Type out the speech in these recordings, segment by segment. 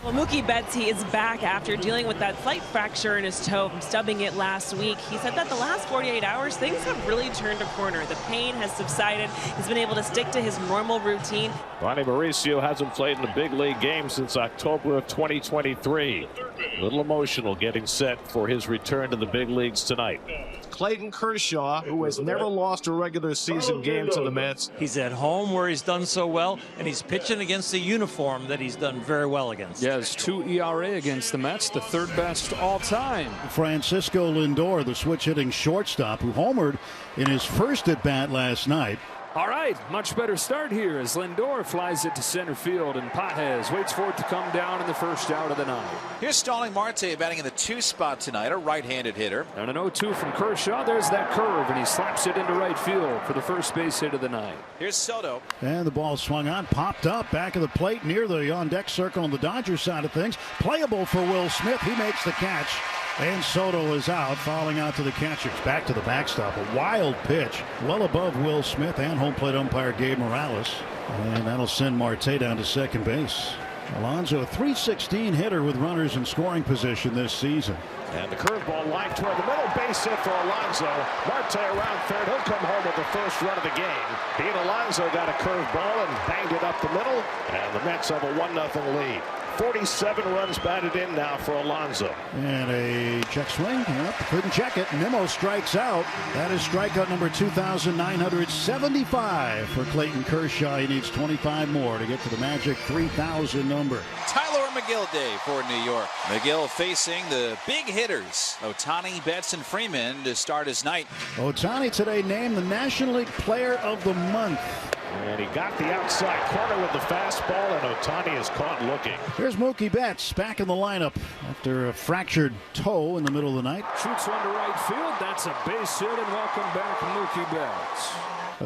Well, Mookie Betts, he is back after dealing with that slight fracture in his toe from stubbing it last week. He said that the last 48 hours, things have really turned a corner. The pain has subsided. He's been able to stick to his normal routine. Ronnie Mauricio hasn't played in a big league game since October of 2023. A little emotional getting set for his return to the big leagues tonight. Clayton Kershaw, who has never lost a regular season game to the Mets. He's at home where he's done so well, and he's pitching against the uniform that he's done very well against. Yeah, it's 2 ERA against the Mets, the third best all time. Francisco Lindor, the switch hitting shortstop, who homered in his first at bat last night. All right, much better start here as Lindor flies it to center field, and Pages waits for it to come down in the first out of the ninth. Here's Starling Marte batting in the 2 spot tonight, a right-handed hitter. And an 0-2 from Kershaw. There's that curve, and he slaps it into right field for the first base hit of the night. Here's Soto. And the ball swung on, popped up, back of the plate near the on-deck circle on the Dodgers side of things. Playable for Will Smith. He makes the catch. And Soto is out, fouling out to the catchers. Back to the backstop. A wild pitch, well above Will Smith and home plate umpire Gabe Morales. And that'll send Marte down to second base. Alonso, a .316 hitter with runners in scoring position this season. And the curveball line toward the middle, base hit for Alonso. Marte around third. He'll come home with the first run of the game. Pete Alonso got a curveball and banged it up the middle. And the Mets have a 1-0 lead. 47 runs batted in now for Alonso. And a check swing. Yep, couldn't check it. Nimmo strikes out. That is strikeout number 2,975 for Clayton Kershaw. He needs 25 more to get to the magic 3,000 number. Tyler McGill day for New York. McGill facing the big hitters, Ohtani, Betts, and Freeman to start his night. Ohtani today named the National League Player of the Month. And he got the outside corner with the fastball, and Ohtani is caught looking. Here's Mookie Betts back in the lineup after a fractured toe in the middle of the night. Shoots one to right field. That's a base hit, and welcome back Mookie Betts.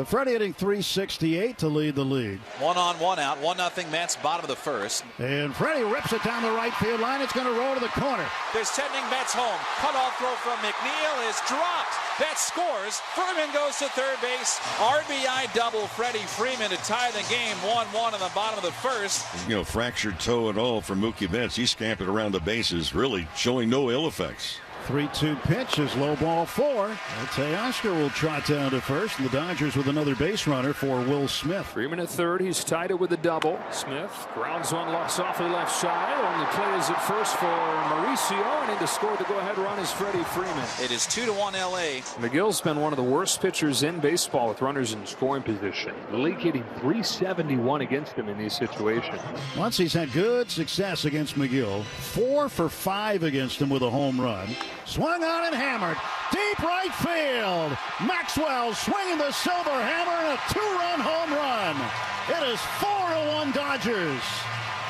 Freddie hitting .368 to lead the league. 1 on, 1 out. 1-0 Mets, bottom of the first. And Freddie rips it down the right field line. It's going to roll to the corner. They're sending Betts home. Cutoff throw from McNeil is dropped. Betts scores. Freeman goes to third base. RBI double. Freddie Freeman to tie the game. 1-1 in the bottom of the first. You know, fractured toe and all for Mookie Betts. He scampered around the bases, really showing no ill effects. 3-2 pitch is low ball 4. Teoscar will trot down to first, and the Dodgers with another base runner for Will Smith. Freeman at third. He's tied it with a double. Smith grounds one softly left side. Only play is at first for Mauricio, and in to score the go-ahead run is Freddie Freeman. It is 2-1 LA. McGill's been one of the worst pitchers in baseball with runners in scoring position. The league hitting .371 against him in these situations. Once he's had good success against McGill. 4 for 5 against him with a home run. Swung on and hammered. Deep right field. Maxwell swinging the silver hammer and a 2-run home run. It is 4-1 Dodgers.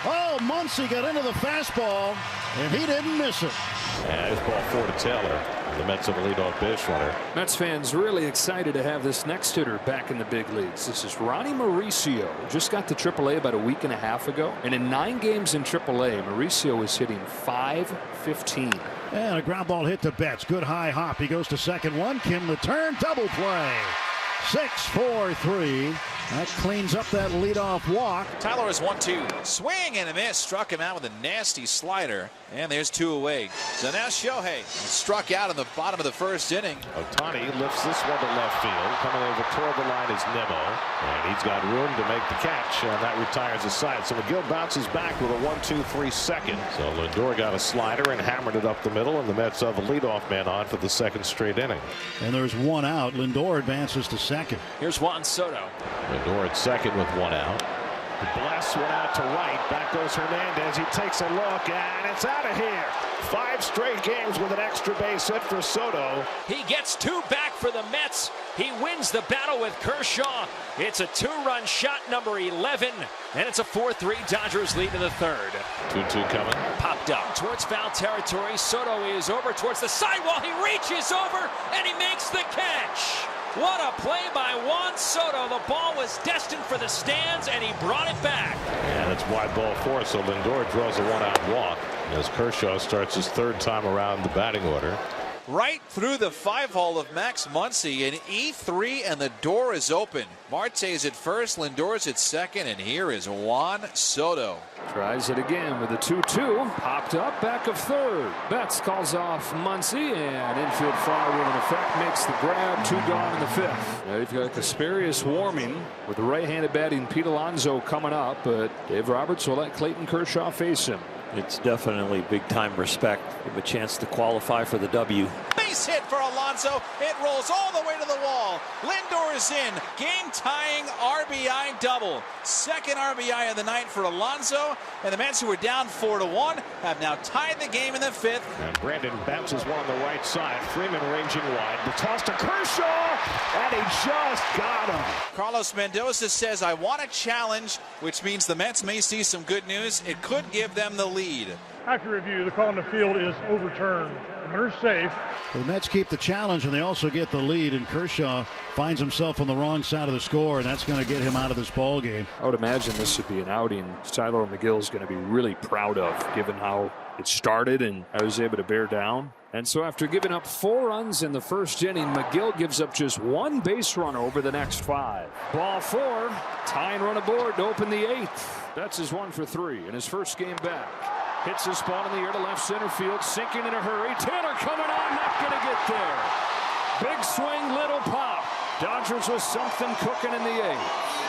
Oh, Muncy got into the fastball, and he didn't miss it. And it's ball 4 to Taylor. The Mets have a leadoff base runner. Mets fans really excited to have this next hitter back in the big leagues. This is Ronnie Mauricio. Just got to AAA about a week and a half ago. And in 9 games in AAA, Mauricio is hitting .515. And a ground ball hit to Betts. Good high hop. He goes to second one. Kim the turn. Double play. 6-4-3. That cleans up that leadoff walk. Tyler is 1-2. Swing and a miss. Struck him out with a nasty slider. And there's 2 away. So now Shohei struck out in the bottom of the first inning. Ohtani lifts this one to left field. Coming over toward the line is Nimmo. And he's got room to make the catch. And that retires the side. So McGill bounces back with a 1-2-3 second. So Lindor got a slider and hammered it up the middle. And the Mets have a leadoff man on for the second straight inning. And there's 1 out. Lindor advances to second. Here's Juan Soto. Lindor at second with 1 out. He blasts one out to right. Back goes Hernandez. He takes a look, and it's out of here. 5 straight games with an extra base hit for Soto. He gets 2 back for the Mets. He wins the battle with Kershaw. It's a 2-run shot, number 11, and it's a 4-3 Dodgers lead in the third. 2-2 coming. Popped up towards foul territory. Soto is over towards the sidewall. He reaches over, and he makes the catch. What a play by Juan Soto. The ball was destined for the stands, and he brought it back. And it's wide ball 4, so Lindor draws a 1-out walk as Kershaw starts his 3rd time around the batting order. right through the 5-hole of Max Muncy, an E3, and the door is open. Marte's at first, Lindor's at second, and here is Juan Soto. Tries it again with a 2-2. Popped up, back of third. Betts calls off Muncy, and infield fly with an effect makes the grab. 2 gone in the 5th. Now you've got Kasperius warming with the right-handed batting Pete Alonso coming up, but Dave Roberts will let Clayton Kershaw face him. It's definitely big-time respect. Give a chance to qualify for the W. Base hit for Alonso. It rolls all the way to the wall. Lindor is in. Game-tying RBI double. Second RBI of the night for Alonso. And the Mets, who were down 4-1, have now tied the game in the 5th. And Brandon bounces one on the right side. Freeman ranging wide. The toss to Kershaw. And he just got him. Carlos Mendoza says, I want a challenge, which means the Mets may see some good news. It could give them the lead. After review, the call on the field is overturned. Runner safe. The Mets keep the challenge, and they also get the lead, and Kershaw finds himself on the wrong side of the score, and that's going to get him out of this ball game. I would imagine this would be an outing Tyler McGill is going to be really proud of, given how it started and I was able to bear down. And so after giving up 4 runs in the first inning, McGill gives up just 1 base run over the next 5. Ball 4, tying run aboard to open the 8th. Betts is 1 for 3 in his first game back. Hits this ball in the air to left center field, sinking in a hurry. Taylor coming on, not going to get there. Big swing, little pop. Dodgers with something cooking in the 8th.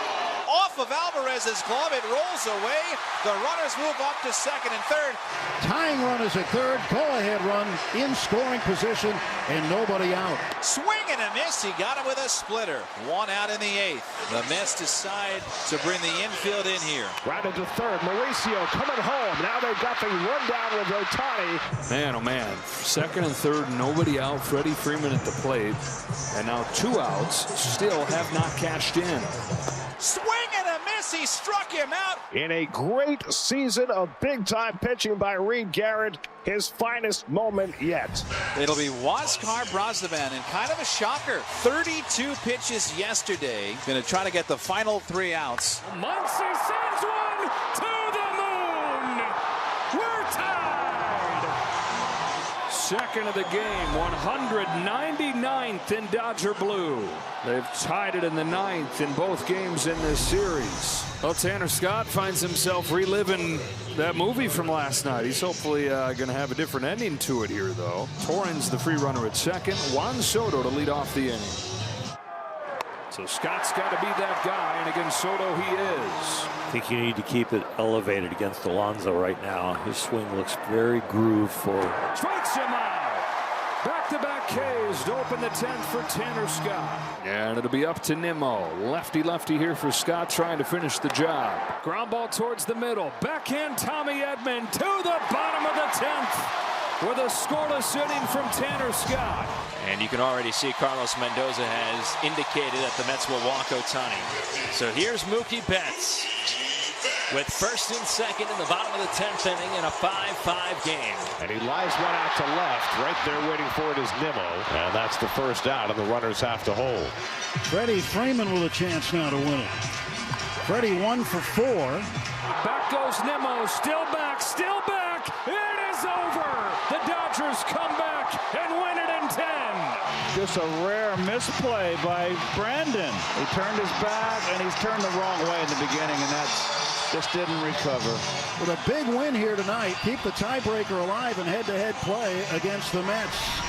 Off of Alvarez's glove, it rolls away. The runners move up to second and third. Tying run is at third. Go-ahead run in scoring position, and nobody out. Swing and a miss. He got him with a splitter. 1 out in the 8th. The Mets decide to bring the infield in here. Grounded to third. Mauricio coming home. Now they've got the rundown with Ohtani. Man, oh man. Second and third, nobody out. Freddie Freeman at the plate. And now 2 outs. Still have not cashed in. Swing and a miss. He struck him out. In a great season of big-time pitching by Reed Garrett, his finest moment yet. It'll be Huáscar Brazovan, and kind of a shocker. 32 pitches yesterday. Going to try to get the final 3 outs. Muncy sends one to the moon. We're tied. Second of the game, 199th in Dodger blue. They've tied it in the 9th in both games in this series. Well, Tanner Scott finds himself reliving that movie from last night. He's hopefully going to have a different ending to it here, though. Torrens, the free runner at second. Juan Soto to lead off the inning. So Scott's got to be that guy, and against Soto he is. I think you need to keep it elevated against Alonso right now. His swing looks very grooveful. Strikes him out. Back-to-back Ks to open the 10th for Tanner Scott. And it'll be up to Nimmo. Lefty here for Scott, trying to finish the job. Ground ball towards the middle. Backhand Tommy Edman to the bottom of the 10th with a scoreless inning from Tanner Scott. And you can already see Carlos Mendoza has indicated that the Mets will walk Ohtani. So here's Mookie Betts with first and second in the bottom of the 10th inning in a 5-5 game. And he lies one out to left. Right there waiting for it is Nimmo. And that's the first out, and the runners have to hold. Freddie Freeman with a chance now to win it. Freddie 1 for 4. Back goes Nimmo. Still back. It is over. The Dodgers come back and win it in 10. Just a rare misplay by Brandon. He turned his back, and he's turned the wrong way in the beginning, and that's just didn't recover. With a big win here tonight, keep the tiebreaker alive in head-to-head play against the Mets.